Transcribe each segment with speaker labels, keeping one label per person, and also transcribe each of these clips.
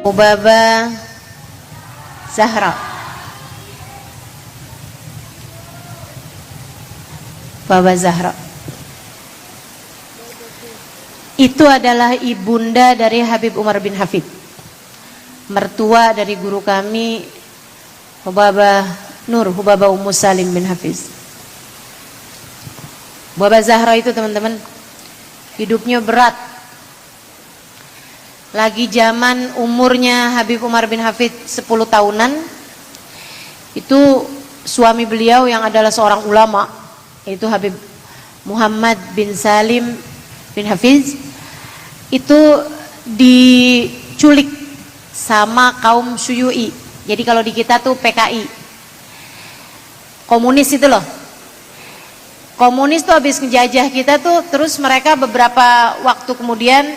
Speaker 1: Lubabah Zahra. Lubabah Zahra itu adalah ibunda dari Habib Umar bin Hafid, mertua dari guru kami Lubabah Nur, Lubabah Ummu Salim bin Hafiz. Lubabah Zahra itu teman-teman hidupnya berat. Lagi zaman umurnya Habib Umar bin Hafid 10 tahunan, itu suami beliau yang adalah seorang ulama, yaitu Habib Muhammad bin Salim bin Hafiz, itu diculik sama kaum Syuyu'i. Jadi kalau di kita tuh PKI, komunis itu loh. Komunis tuh habis ngejajah kita tuh, terus mereka beberapa waktu kemudian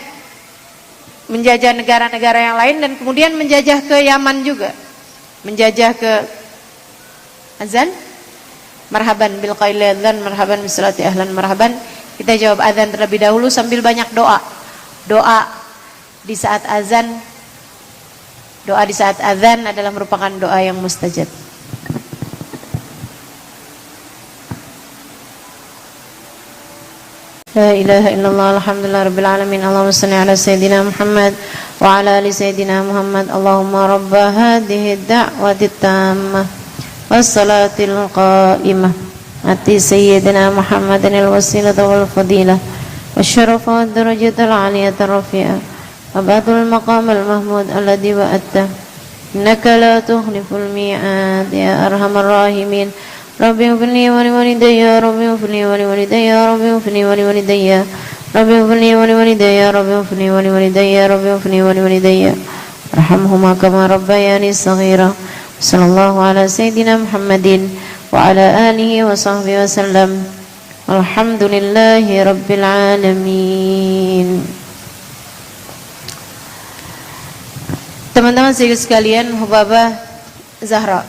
Speaker 1: menjajah negara-negara yang lain, dan kemudian menjajah ke Yaman juga, menjajah ke azan, marhaban bil qaili adzan, marhaban bisalati ahlan marhaban. Kita jawab azan terlebih dahulu sambil banyak doa. Doa di saat azan, doa di saat azan adalah merupakan doa yang mustajab. La ilaha illallah, alhamdulillah rabbil alamin, Allahumma salli ala sayyidina Muhammad wa ala ali sayyidina Muhammad. Allahumma rabba hadhihi ad-da'wati tammah was-salatil qa'imah ati sayyidina Muhammadin al-wasilata wal fadilah wasyarafa wad-darajatal 'aliyatar rafi'ah wa ba'dul maqamal mahmud alladhi wa'atta innaka la tukhliful mi'ad ya arhamar rahimin. Rabbi ighfirli wa liwalidayya, Rabbi ighfirli wa liwalidayya, Rabbi ighfirli wa liwalidayya, Rabbi ighfirli wa liwalidayya, Rabbi ighfirli wa liwalidayya, Rabbi ighfirli wa liwalidayya, arhamhuma kama rabbayani shaghira. Sallallahu ala sayyidina Muhammadin wa ala alihi wa sahbihi wa sallam. Alhamdulillahi rabbil alamin. Teman-teman sekalian, Lubabah Zahra,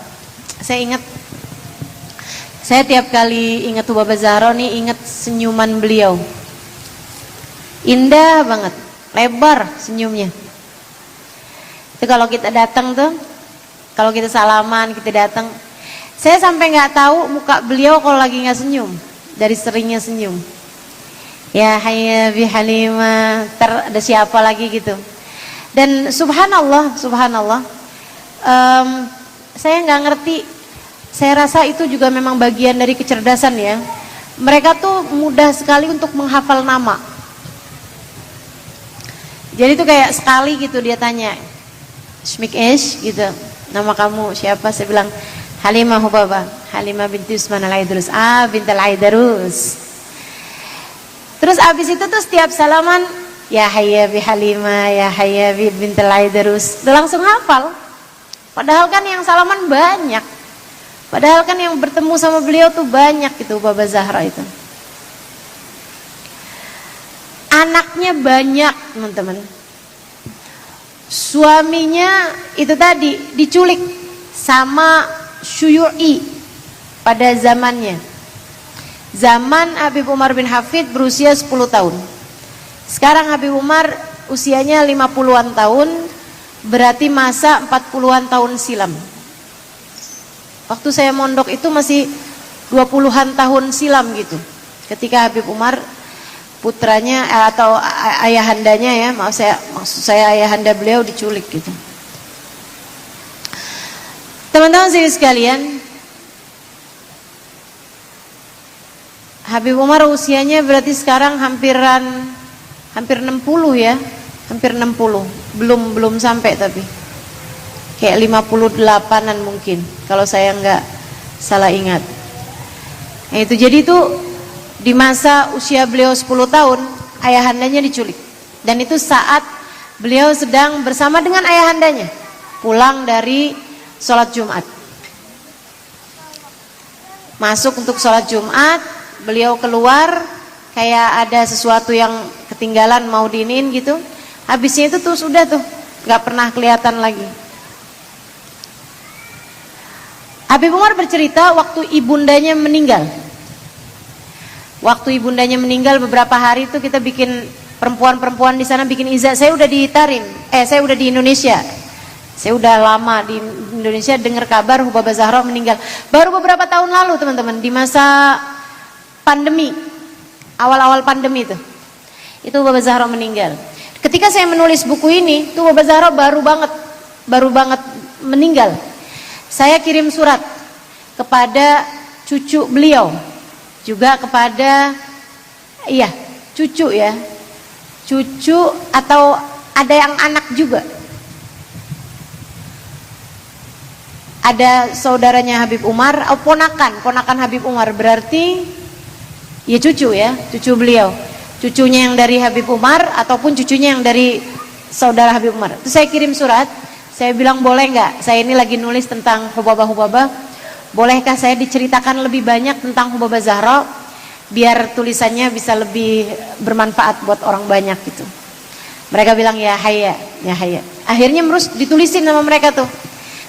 Speaker 1: saya tiap kali ingat Lubabah Zahra nih, ingat senyuman beliau. Indah banget, lebar senyumnya. Itu kalau kita datang tuh, kalau kita salaman, kita datang, saya sampai nggak tahu muka beliau kalau lagi nggak senyum, dari seringnya senyum. Ya hayya bi Halimah, ada siapa lagi gitu. Dan subhanallah, saya nggak ngerti. Saya rasa itu juga memang bagian dari kecerdasan ya. Mereka tuh mudah sekali untuk menghafal nama. Jadi tuh kayak sekali gitu dia tanya, Smik Esh gitu, nama kamu siapa? Saya bilang Halimah Lubabah, Halimah binti Usman al-Aidarus, binti al-Aidarus. Terus abis itu tuh setiap salaman, ya hayya bi Halimah, ya hayya bi binti al-Aidarus, udah langsung hafal. Padahal kan yang salaman banyak. Padahal kan yang bertemu sama beliau tuh banyak gitu, Lubabah Zahra itu. Anaknya banyak, teman-teman. Suaminya itu tadi diculik sama Syuyu'i pada zamannya. Zaman Habib Umar bin Hafid berusia 10 tahun. Sekarang Habib Umar usianya 50-an tahun, berarti masa 40-an tahun silam. Waktu saya mondok itu masih 20-an tahun silam gitu. Ketika Habib Umar putranya atau ayahandanya ya, maksud saya ayahanda beliau diculik gitu. Teman-teman sekalian, Habib Umar usianya berarti sekarang hampir 60 ya, hampir 60. Belum sampai tapi kayak 58-an mungkin kalau saya nggak salah ingat. Nah, itu jadi itu di masa usia beliau 10 tahun ayahandanya diculik, dan itu saat beliau sedang bersama dengan ayahandanya pulang dari sholat Jumat. Masuk untuk sholat Jumat, beliau keluar kayak ada sesuatu yang ketinggalan mau diinin gitu. Habisnya itu tuh sudah tuh nggak pernah kelihatan lagi. Habib Umar bercerita waktu ibundanya meninggal. Waktu ibundanya meninggal beberapa hari itu kita bikin perempuan-perempuan di sana bikin izah. Saya udah di Tarim, saya udah di Indonesia. Saya udah lama di Indonesia dengar kabar Hubabah Zahra meninggal. Baru beberapa tahun lalu teman-teman, di masa pandemi, awal-awal pandemi itu Hubabah Zahra meninggal. Ketika saya menulis buku ini, tuh Hubabah Zahra baru banget meninggal. Saya kirim surat kepada cucu beliau, juga kepada cucu atau ada yang anak juga. Ada saudaranya Habib Umar, ponakan Habib Umar, berarti ya cucu beliau, cucunya yang dari Habib Umar ataupun cucunya yang dari saudara Habib Umar. Terus saya kirim surat, saya bilang boleh nggak, saya ini lagi nulis tentang Hubabah, bolehkah saya diceritakan lebih banyak tentang Hubabah Zahra biar tulisannya bisa lebih bermanfaat buat orang banyak gitu. Mereka bilang ya hayya. Akhirnya terus ditulisin sama mereka tuh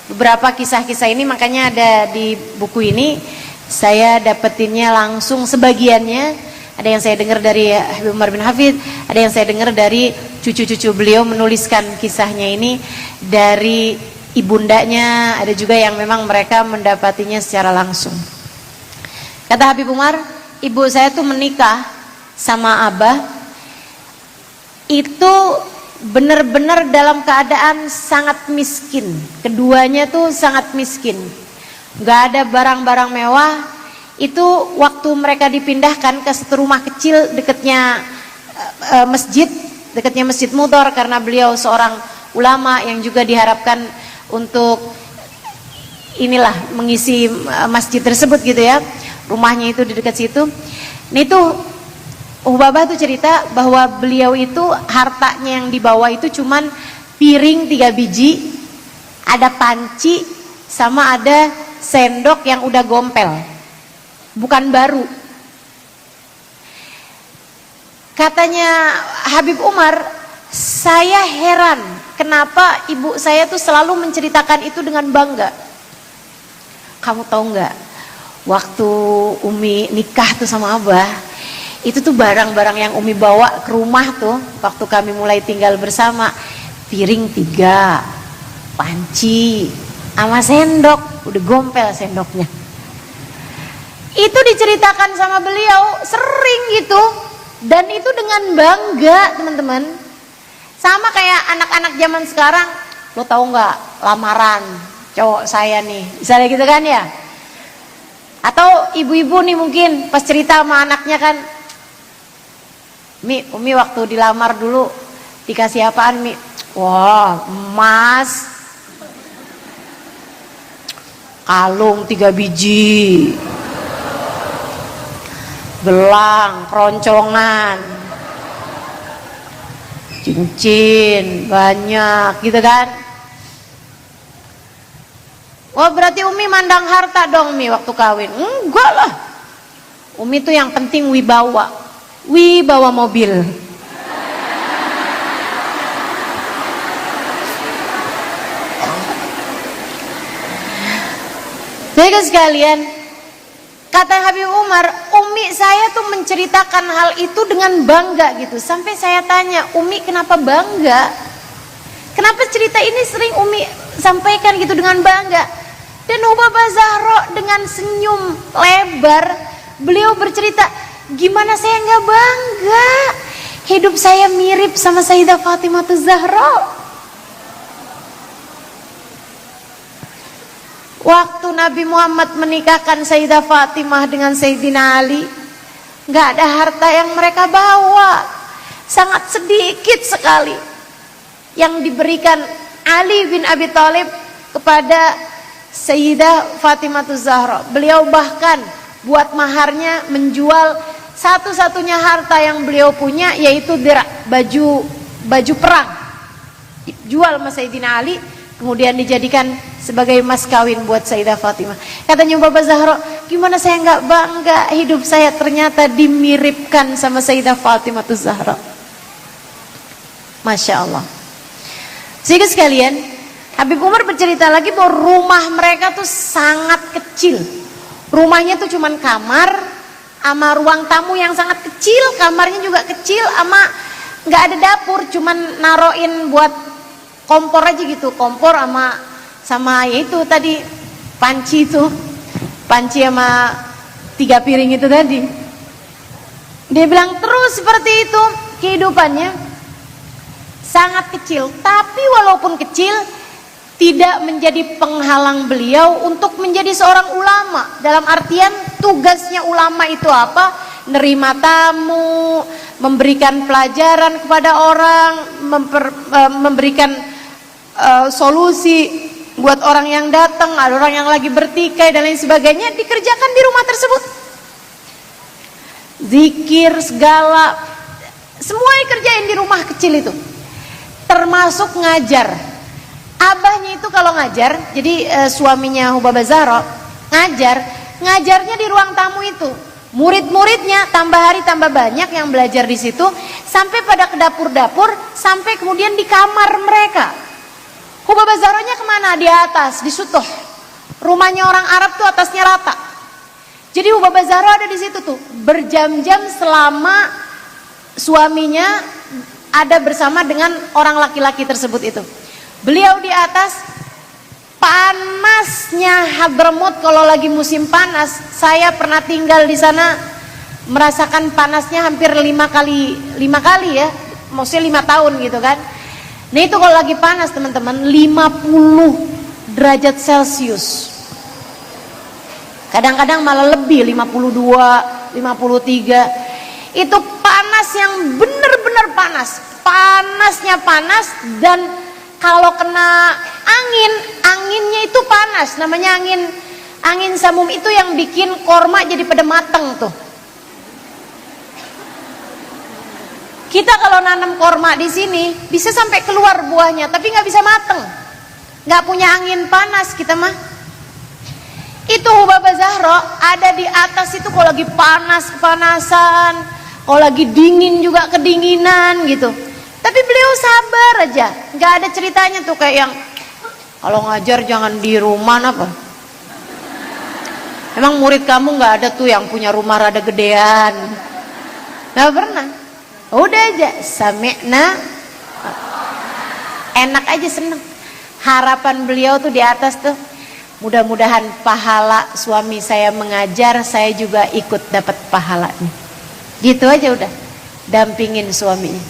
Speaker 1: beberapa kisah-kisah ini, makanya ada di buku ini. Saya dapetinnya langsung sebagiannya, ada yang saya dengar dari Habib Umar bin Hafid, ada yang saya dengar dari cucu-cucu beliau menuliskan kisahnya ini dari ibundanya, ada juga yang memang mereka mendapatinya secara langsung. Kata Habib Umar, ibu saya tuh menikah sama Abah itu benar-benar dalam keadaan sangat miskin. Keduanya tuh sangat miskin, nggak ada barang-barang mewah. Itu waktu mereka dipindahkan ke satu rumah kecil dekatnya Masjid Mudhar, karena beliau seorang ulama yang juga diharapkan untuk mengisi masjid tersebut gitu ya. Rumahnya itu di dekat situ. Ini tuh Hubabah tuh cerita bahwa beliau itu hartanya yang dibawa itu cuman piring 3 biji, ada panci, sama ada sendok yang udah gompel, bukan baru. Katanya Habib Umar, saya heran kenapa ibu saya tuh selalu menceritakan itu dengan bangga. Kamu tahu nggak, waktu Umi nikah tuh sama Abah, itu tuh barang-barang yang Umi bawa ke rumah tuh waktu kami mulai tinggal bersama, piring 3, panci, sama sendok, udah gompel sendoknya. Itu diceritakan sama beliau sering gitu, dan itu dengan bangga teman-teman. Sama kayak anak-anak zaman sekarang, lo tahu nggak lamaran cowok saya nih, misalnya gitu kan ya. Atau ibu-ibu nih mungkin pas cerita sama anaknya kan, Umi waktu dilamar dulu dikasih apaan Mi? Wah, emas, kalung 3 biji, gelang, keroncongan, cincin banyak gitu kan. Wah, berarti Umi mandang harta dong Mi waktu kawin. Enggak lah, Umi tuh yang penting wibawa mobil. Jadi sekalian, kata Habib Umar, Umi saya tuh menceritakan hal itu dengan bangga gitu. Sampai saya tanya, Umi kenapa bangga? Kenapa cerita ini sering Umi sampaikan gitu dengan bangga? Dan Hubabah Zahra dengan senyum lebar, beliau bercerita, gimana saya nggak bangga? Hidup saya mirip sama Sayyidah Fatimah Zahra. Waktu Nabi Muhammad menikahkan Sayyidah Fatimah dengan Sayyidina Ali, nggak ada harta yang mereka bawa, sangat sedikit sekali yang diberikan Ali bin Abi Thalib kepada Sayyidah Fatimah Zahra. Beliau bahkan buat maharnya menjual satu-satunya harta yang beliau punya, yaitu baju perang, dijual sama Sayyidina Ali, kemudian dijadikan sebagai mas kawin buat Sayyidah Fatimah. Katanya Hubabah Zahra, gimana saya nggak bangga hidup saya ternyata dimiripkan sama Sayyidah Fatimah Zahra. Masya Allah. Sehingga sekalian, Habib Umar bercerita lagi bahwa rumah mereka tuh sangat kecil. Rumahnya tuh cuman kamar sama ruang tamu yang sangat kecil, kamarnya juga kecil, sama nggak ada dapur, cuman naroin buat kompor aja gitu, kompor sama ya itu tadi panci sama 3 piring itu tadi. Dia bilang terus seperti itu kehidupannya, sangat kecil, tapi walaupun kecil tidak menjadi penghalang beliau untuk menjadi seorang ulama. Dalam artian tugasnya ulama itu apa? Nerima tamu, memberikan pelajaran kepada orang, memberikan solusi buat orang yang datang, ada orang yang lagi bertikai dan lain sebagainya, dikerjakan di rumah tersebut. Zikir segala, semua dikerjain di rumah kecil itu, termasuk ngajar. Abahnya itu kalau ngajar, jadi suaminya Hubabah Zahra ngajarnya di ruang tamu itu. Murid-muridnya tambah hari tambah banyak yang belajar di situ, sampai pada ke dapur-dapur, sampai kemudian di kamar mereka. Hubabah Zahranya kemana? Di atas, di Sutoh. Rumahnya orang Arab tuh atasnya rata. Jadi Hubabah Zahra ada di situ tuh berjam-jam selama suaminya ada bersama dengan orang laki-laki tersebut itu. Beliau di atas, panasnya Hadramut kalau lagi musim panas. Saya pernah tinggal di sana, merasakan panasnya hampir 5 kali ya, maksudnya 5 tahun gitu kan. Nah itu kalau lagi panas teman-teman, 50 derajat Celcius. Kadang-kadang malah lebih, 52, 53. Itu panas yang benar-benar panas. Panasnya panas, dan kalau kena anginnya itu panas, namanya angin samum itu yang bikin korma jadi pada mateng tuh. Kita kalau nanam korma di sini bisa sampai keluar buahnya, tapi nggak bisa mateng, nggak punya angin panas kita mah. Itu Hubabah Zahra ada di atas itu kalau lagi panas-panasan, kalau lagi dingin juga kedinginan gitu. Tapi beliau sabar aja, nggak ada ceritanya tuh kayak yang kalau ngajar jangan di rumah apa. Emang murid kamu nggak ada tuh yang punya rumah rada gedean? Nggak pernah. Udah aja, sami'na, enak aja, seneng. Harapan beliau tuh di atas tuh, mudah-mudahan pahala suami saya mengajar, saya juga ikut dapat pahalanya. Gitu aja udah, dampingin suaminya.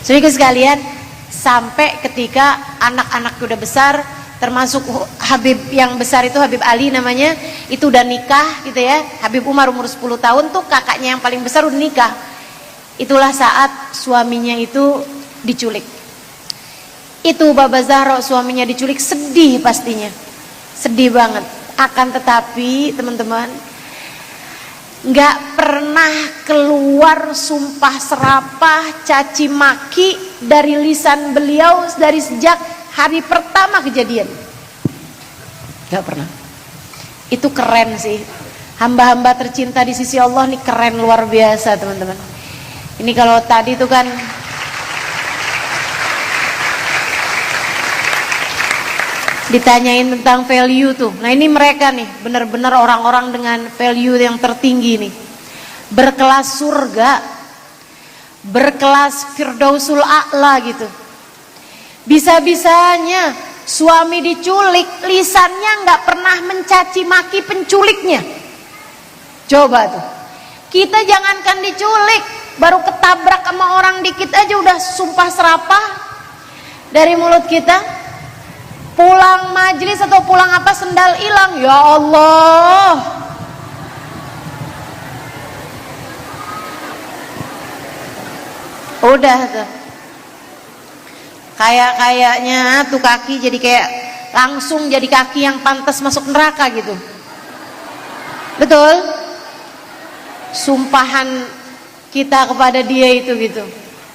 Speaker 1: Saudara sekalian, sampai ketika anak-anak udah besar, termasuk Habib yang besar itu Habib Ali namanya, itu udah nikah gitu ya. Habib Umar umur 10 tahun tuh kakaknya yang paling besar udah nikah. Itulah saat suaminya itu diculik. Itu Hubabah Zahra suaminya diculik, sedih pastinya. Sedih banget. Akan tetapi teman-teman, nggak pernah keluar sumpah serapah, caci maki dari lisan beliau dari sejak hari pertama kejadian. Nggak pernah. Itu keren sih. Hamba-hamba tercinta di sisi Allah nih keren luar biasa teman-teman. Ini kalau tadi tuh kan ditanyain tentang value tuh. Nah ini mereka nih benar-benar orang-orang dengan value yang tertinggi nih, berkelas surga, berkelas Firdausul A'la gitu. Bisa-bisanya suami diculik, lisannya nggak pernah mencaci maki penculiknya. Coba tuh, kita jangankan diculik, baru ketabrak sama orang dikit aja udah sumpah serapah dari mulut kita. Pulang majelis atau pulang apa sendal hilang, ya Allah. Udah tuh. Kayaknya tuh kaki jadi kayak langsung jadi kaki yang pantas masuk neraka gitu. Betul? Sumpahan kita kepada dia itu gitu.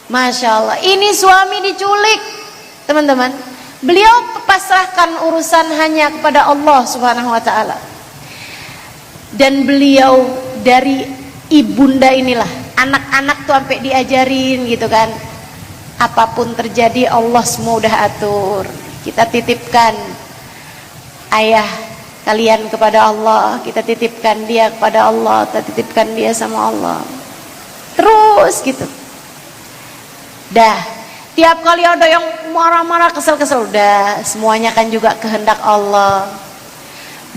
Speaker 1: Masya Allah. Ini suami diculik, teman-teman. Beliau pasrahkan urusan hanya kepada Allah Subhanahu wa ta'ala. Dan beliau dari ibunda inilah, anak-anak tuh sampai diajarin gitu kan, apapun terjadi Allah semua udah atur. Kita titipkan ayah kalian kepada Allah, kita titipkan dia kepada Allah, kita titipkan dia sama Allah. Terus gitu. Dah, tiap kali ada yang marah-marah, kesel-kesel, udah semuanya kan juga kehendak Allah.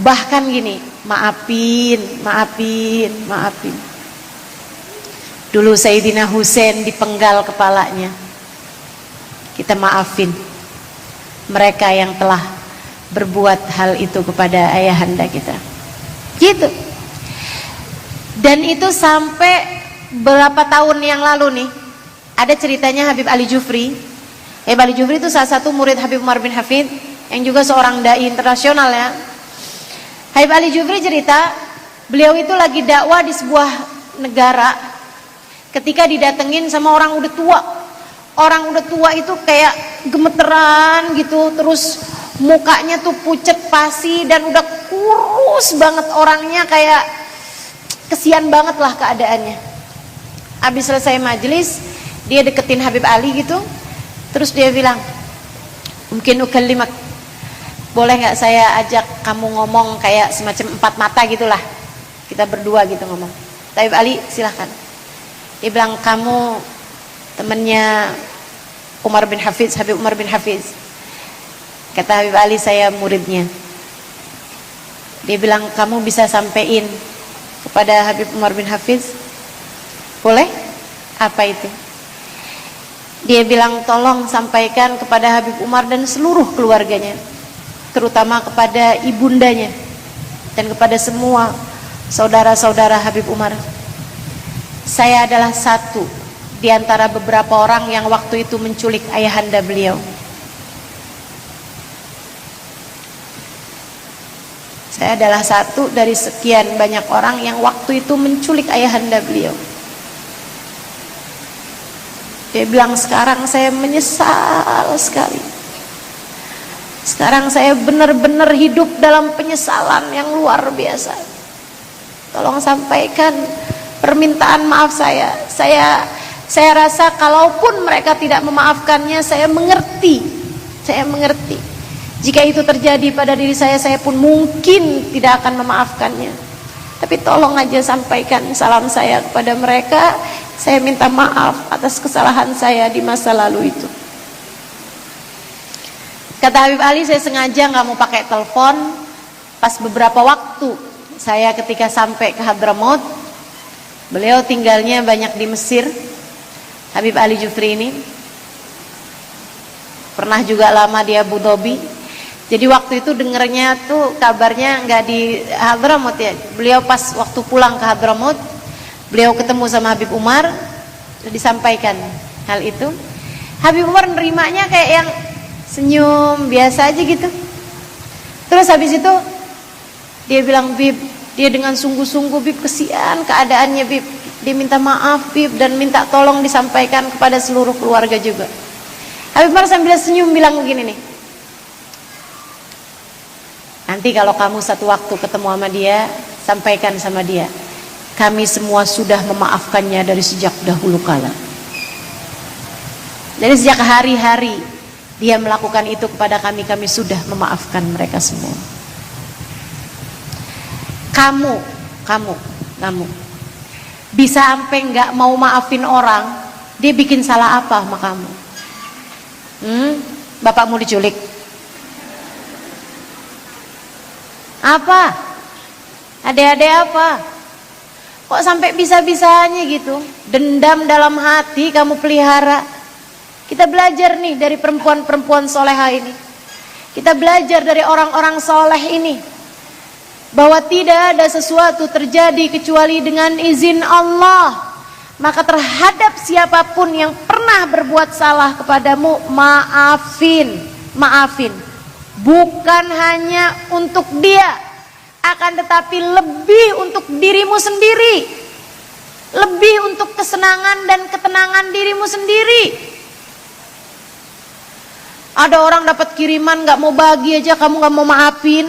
Speaker 1: Bahkan gini, maafin. Dulu Sayyidina Husain dipenggal kepalanya, kita maafin mereka yang telah berbuat hal itu kepada ayahanda kita, gitu. Dan itu sampai berapa tahun yang lalu nih, ada ceritanya Habib Ali Jufri. Habib Ali Jufri itu salah satu murid Habib Umar bin Hafid yang juga seorang dai internasional ya. Habib Ali Jufri cerita, beliau itu lagi dakwah di sebuah negara ketika didatengin sama orang udah tua. Orang udah tua itu kayak gemeteran gitu, terus mukanya tuh pucet pasi dan udah kurus banget orangnya, kayak kesian banget lah keadaannya. Habis selesai majelis, dia deketin Habib Ali gitu, terus dia bilang, mungkin ukallimak, boleh nggak saya ajak kamu ngomong kayak semacam empat mata gitulah, kita berdua gitu ngomong. Habib Ali silahkan. Dia bilang, kamu temannya Umar bin Hafiz, Habib Umar bin Hafiz. Kata Habib Ali, saya muridnya. Dia bilang, kamu bisa sampein kepada Habib Umar bin Hafiz? Boleh? Apa itu? Dia bilang, tolong sampaikan kepada Habib Umar dan seluruh keluarganya, terutama kepada ibundanya dan kepada semua saudara-saudara Habib Umar, saya adalah satu di antara beberapa orang yang waktu itu menculik ayahanda beliau. Saya adalah satu dari sekian banyak orang yang waktu itu menculik ayahanda beliau. Dia bilang, sekarang saya menyesal sekali. Sekarang saya benar-benar hidup dalam penyesalan yang luar biasa. Tolong sampaikan permintaan maaf saya. Saya rasa kalaupun mereka tidak memaafkannya, saya mengerti. Jika itu terjadi pada diri saya pun mungkin tidak akan memaafkannya. Tapi tolong aja sampaikan salam saya kepada mereka. Saya minta maaf atas kesalahan saya di masa lalu itu. Kata Habib Ali, saya sengaja nggak mau pakai telepon. Pas beberapa waktu saya ketika sampai ke Hadramaut, beliau tinggalnya banyak di Mesir, Habib Ali Jufri ini. Pernah juga lama di Abu Dhabi. Jadi waktu itu dengernya tuh kabarnya nggak di Hadramaut ya. Beliau pas waktu pulang ke Hadramaut, beliau ketemu sama Habib Umar, disampaikan hal itu. Habib Umar nerimanya kayak yang senyum biasa aja gitu. Terus habis itu dia bilang, Bib, dia dengan sungguh-sungguh, Bib, kesian keadaannya, Bib. Dia minta maaf, Bib, dan minta tolong disampaikan kepada seluruh keluarga juga. Habib Umar sambil senyum bilang begini nih, nanti kalau kamu satu waktu ketemu sama dia, sampaikan sama dia, kami semua sudah memaafkannya dari sejak dahulu kala. Dari sejak hari-hari dia melakukan itu kepada kami, kami sudah memaafkan mereka semua. Kamu bisa sampai nggak mau maafin orang, dia bikin salah apa sama kamu? Bapakmu diculik? Apa? Adik-adik apa? Kok sampai bisa-bisanya gitu? Dendam dalam hati kamu pelihara. Kita belajar nih dari perempuan-perempuan soleha ini. Kita belajar dari orang-orang soleh ini, bahwa tidak ada sesuatu terjadi kecuali dengan izin Allah. Maka terhadap siapapun yang pernah berbuat salah kepadamu, maafin. Bukan hanya untuk dia, akan tetapi lebih untuk dirimu sendiri, lebih untuk kesenangan dan ketenangan dirimu sendiri. Ada orang dapat kiriman gak mau bagi aja, kamu gak mau maafin.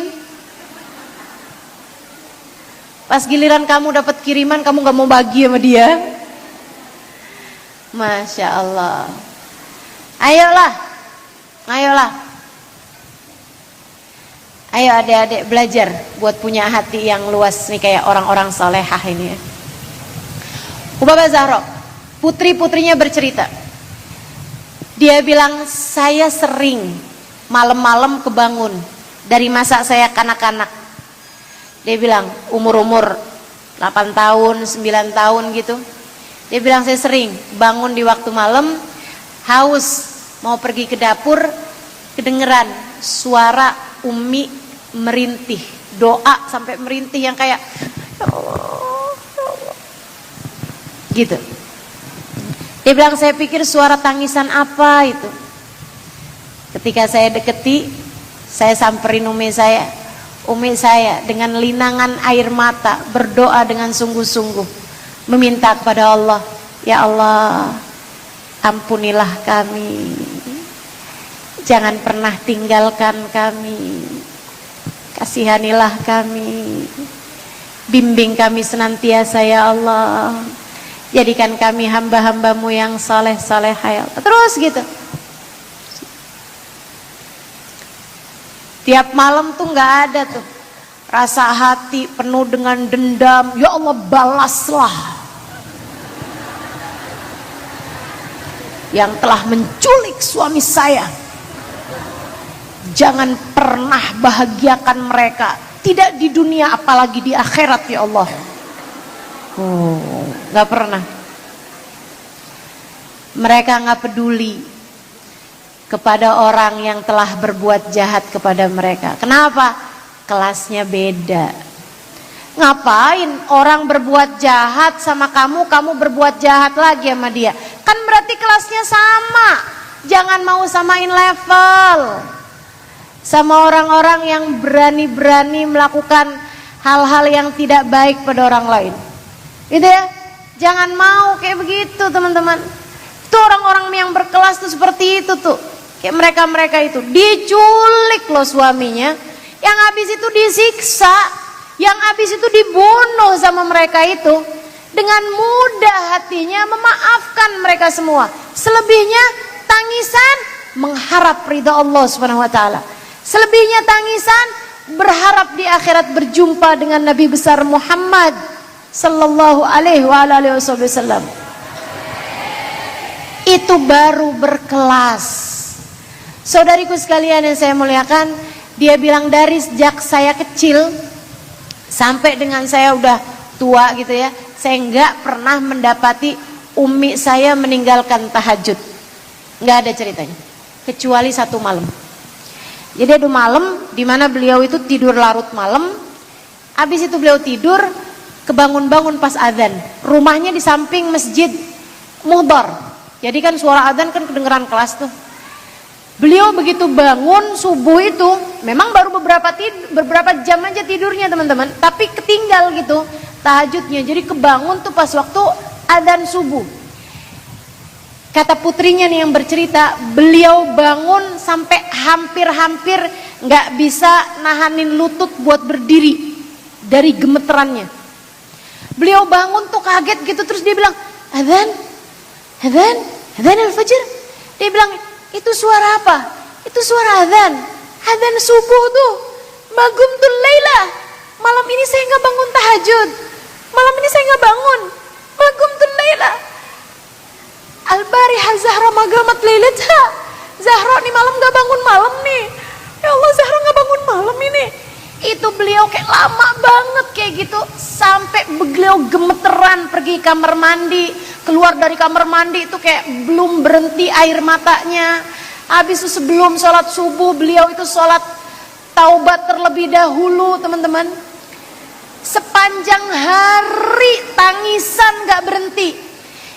Speaker 1: Pas giliran kamu dapat kiriman, kamu gak mau bagi sama dia. Masya Allah. Ayolah. Ayo adik-adik belajar buat punya hati yang luas nih kayak orang-orang solehah ini ya. Ubaba Zahra, putri-putrinya bercerita,
Speaker 2: Dia bilang, saya sering malam-malam kebangun dari masa saya kanak-kanak. Dia bilang umur-umur 8 tahun, 9 tahun gitu. Dia bilang saya sering bangun di waktu malam, haus, mau pergi ke dapur, kedengeran suara Umi merintih, doa sampai merintih yang kayak ya Allah, ya Allah. Gitu. Dia bilang saya pikir suara tangisan apa itu. Ketika saya deketi, saya samperin Umi saya dengan linangan air mata berdoa dengan sungguh-sungguh, meminta kepada Allah, ya Allah, ampunilah kami, jangan pernah tinggalkan kami, kasihanilah kami, bimbing kami senantiasa ya Allah, jadikan kami hamba-hambamu yang saleh-saleh ya Allah. Terus gitu. Tiap malam tuh nggak ada tuh rasa hati penuh dengan dendam. Ya Allah, balaslah yang telah menculik suami saya. Jangan pernah bahagiakan mereka, tidak di dunia apalagi di akhirat ya Allah. Nggak pernah. Mereka nggak peduli kepada orang yang telah berbuat jahat kepada mereka. Kenapa? Kelasnya beda. Ngapain orang berbuat jahat sama kamu, kamu berbuat jahat lagi sama dia? Kan berarti kelasnya sama. Jangan mau samain level sama orang-orang yang berani-berani melakukan hal-hal yang tidak baik pada orang lain. Gitu ya? Jangan mau kayak begitu teman-teman. Itu orang-orang yang berkelas tuh seperti itu tuh. Kayak mereka-mereka itu diculik loh suaminya, yang habis itu disiksa, yang habis itu dibunuh sama mereka itu. Dengan mudah hatinya memaafkan mereka semua. Selebihnya tangisan mengharap ridha Allah Subhanahu wa taala. Selebihnya tangisan berharap di akhirat berjumpa dengan Nabi besar Muhammad sallallahu alaihi wasallam. Itu baru berkelas. Saudariku sekalian yang saya muliakan, dia bilang dari sejak saya kecil sampai dengan saya udah tua gitu ya, saya nggak pernah mendapati umi saya meninggalkan tahajud. Nggak ada ceritanya, kecuali satu malam. Jadi ada malam di mana beliau itu tidur larut malam. Habis itu beliau tidur, kebangun-bangun pas adzan. Rumahnya di samping masjid Muhdar. Jadi kan suara adzan kan kedengeran kelas tuh. Beliau begitu bangun subuh itu, memang baru beberapa jam aja tidurnya teman-teman, tapi ketinggal gitu tahajudnya. Jadi kebangun tuh pas waktu adzan subuh. Kata putrinya nih yang bercerita, beliau bangun sampai hampir-hampir nggak bisa nahanin lutut buat berdiri dari gemeterannya. Beliau bangun tuh kaget gitu, terus dia bilang, adzan al-fajr. Dia bilang, itu suara apa? Itu suara adzan subuh tuh. Magumtul laila. Malam ini saya nggak bangun tahajud. Malam ini saya nggak bangun. Magumtul laila. Al-bariha Zahra magamat lailatha. Zahra nih malam nggak bangun malam nih. Ya Allah, Zahra nggak bangun malam ini. Itu beliau kayak lama banget kayak gitu, sampai beliau gemeteran pergi kamar mandi. Keluar dari kamar mandi itu kayak belum berhenti air matanya. Habis itu sebelum sholat subuh beliau itu sholat taubat terlebih dahulu teman-teman. Sepanjang hari tangisan gak berhenti.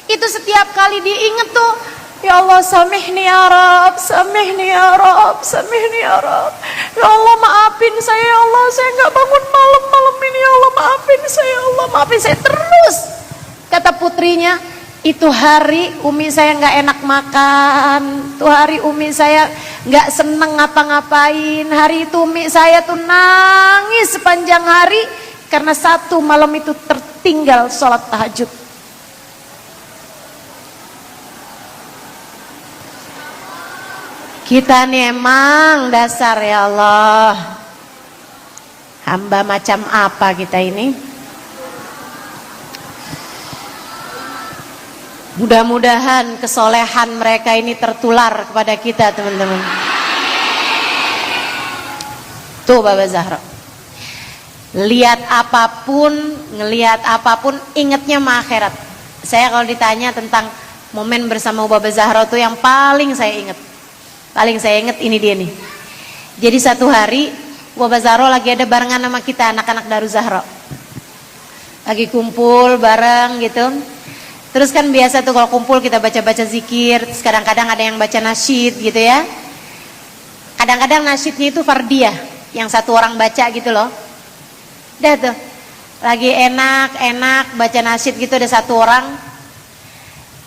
Speaker 2: Itu setiap kali diinget tuh, ya Allah samihni ya Rab, samihni ya Rab, samihni ya Rab. Ya Allah maafin saya ya Allah, saya gak bangun malam ini ya Allah, maafin saya ya Allah, maafin saya terus. Kata putrinya, itu hari umi saya nggak enak makan, tuh hari umi saya nggak seneng ngapa-ngapain. Hari itu umi saya tuh nangis sepanjang hari karena satu malam itu tertinggal sholat tahajud. Kita nih emang dasar ya Allah, hamba macam apa kita ini? Mudah-mudahan kesolehan mereka ini tertular kepada kita, teman-teman. Tuh Baba Zahra, lihat apapun, ngelihat apapun, ingatnya mah akhirat. Saya kalau ditanya tentang momen bersama Baba Zahra tuh yang paling saya ingat ini dia nih. Jadi satu hari Baba Zahra lagi ada barengan sama kita anak-anak Darul Zahra, lagi kumpul bareng gitu. Terus kan biasa tuh kalau kumpul kita baca-baca zikir, terus kadang-kadang ada yang baca nasyid gitu ya. Kadang-kadang nasyidnya itu fardiyah, yang satu orang baca gitu loh. Udah tuh, lagi enak-enak baca nasyid gitu, ada satu orang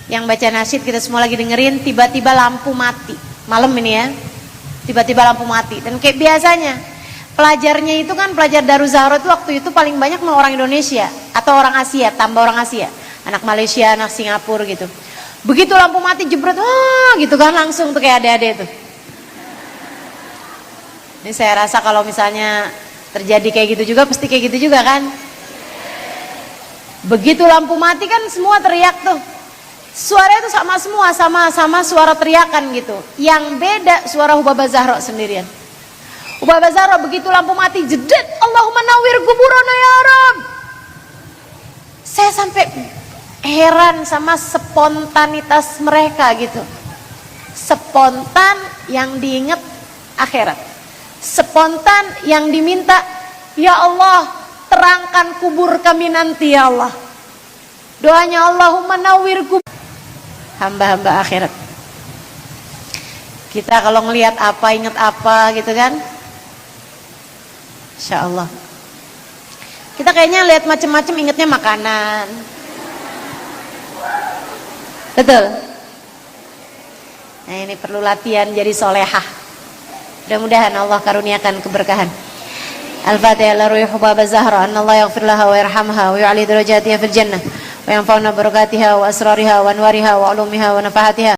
Speaker 2: yang baca nasyid, kita semua lagi dengerin, tiba-tiba lampu mati. Malam ini ya, tiba-tiba lampu mati. Dan kayak biasanya, pelajarnya itu kan pelajar Darul Zahra itu waktu itu paling banyak mah orang Indonesia atau orang Asia, tambah orang Asia. Anak Malaysia, anak Singapura gitu. Begitu lampu mati jebret, gitu kan langsung tuh kayak adek-adek tuh. Ini saya rasa kalau misalnya terjadi kayak gitu juga, pasti kayak gitu juga kan. Begitu lampu mati kan semua teriak tuh. Suaranya tuh sama semua, sama suara teriakan gitu. Yang beda suara Baba Zahra sendirian. Baba Zahra begitu lampu mati jedet, Allahumma nawwir kuburana ya Rabb. Saya sampai heran sama spontanitas mereka gitu. Spontan yang diingat akhirat. Spontan yang diminta, ya Allah terangkan kubur kami nanti ya Allah. Doanya Allahumma nawwir kubur hamba-hamba akhirat. Kita kalau ngelihat apa ingat apa gitu kan, Insya Allah. Kita kayaknya lihat macam-macam ingatnya makanan. Betul. Nah ini perlu latihan jadi solehah. Mudah-mudahan Allah karuniakan keberkahan. Al-Fatihah la ruhi Baba Zahra, anna Allah yaghfir laha wa yarhamha wa yu'ali darajatiha fil jannah wa yanfa'una barakatiha wa asrariha wa anwariha wa ulumiha wa nafahatiha.